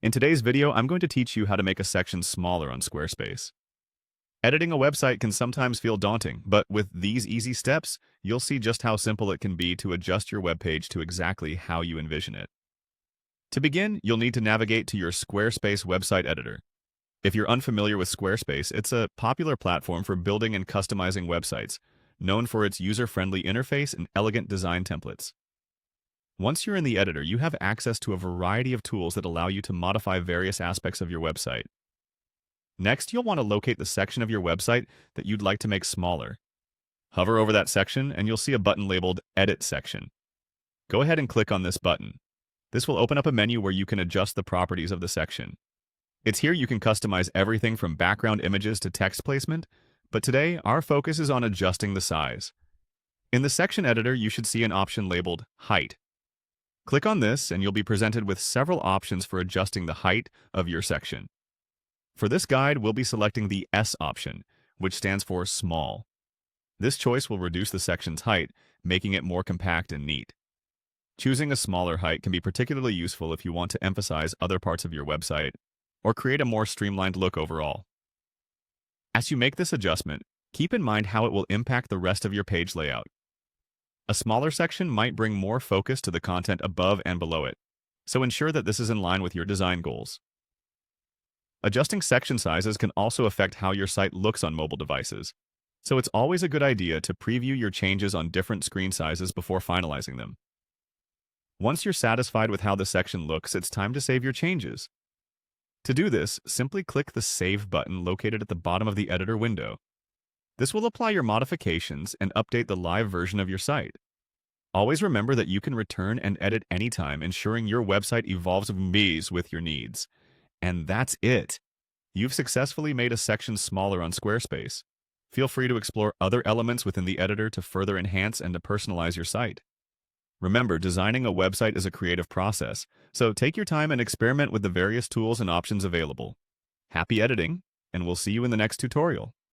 In today's video, I'm going to teach you how to make a section smaller on Squarespace. Editing a website can sometimes feel daunting, but with these easy steps, you'll see just how simple it can be to adjust your web page to exactly how you envision it. To begin, you'll need to navigate to your Squarespace website editor. If you're unfamiliar with Squarespace, it's a popular platform for building and customizing websites, known for its user-friendly interface and elegant design templates. Once you're in the editor, you have access to a variety of tools that allow you to modify various aspects of your website. Next, you'll want to locate the section of your website that you'd like to make smaller. Hover over that section and you'll see a button labeled Edit Section. Go ahead and click on this button. This will open up a menu where you can adjust the properties of the section. It's here you can customize everything from background images to text placement, but today our focus is on adjusting the size. In the section editor, you should see an option labeled Height. Click on this and you'll be presented with several options for adjusting the height of your section. For this guide, we'll be selecting the S option, which stands for Small. This choice will reduce the section's height, making it more compact and neat. Choosing a smaller height can be particularly useful if you want to emphasize other parts of your website or create a more streamlined look overall. As you make this adjustment, keep in mind how it will impact the rest of your page layout. A smaller section might bring more focus to the content above and below it, so ensure that this is in line with your design goals. Adjusting section sizes can also affect how your site looks on mobile devices, so it's always a good idea to preview your changes on different screen sizes before finalizing them. Once you're satisfied with how the section looks, it's time to save your changes. To do this, simply click the Save button located at the bottom of the editor window. This will apply your modifications and update the live version of your site. Always remember that you can return and edit anytime, ensuring your website evolves with your needs. And that's it. You've successfully made a section smaller on Squarespace. Feel free to explore other elements within the editor to further enhance and to personalize your site. Remember, designing a website is a creative process, so take your time and experiment with the various tools and options available. Happy editing, and we'll see you in the next tutorial.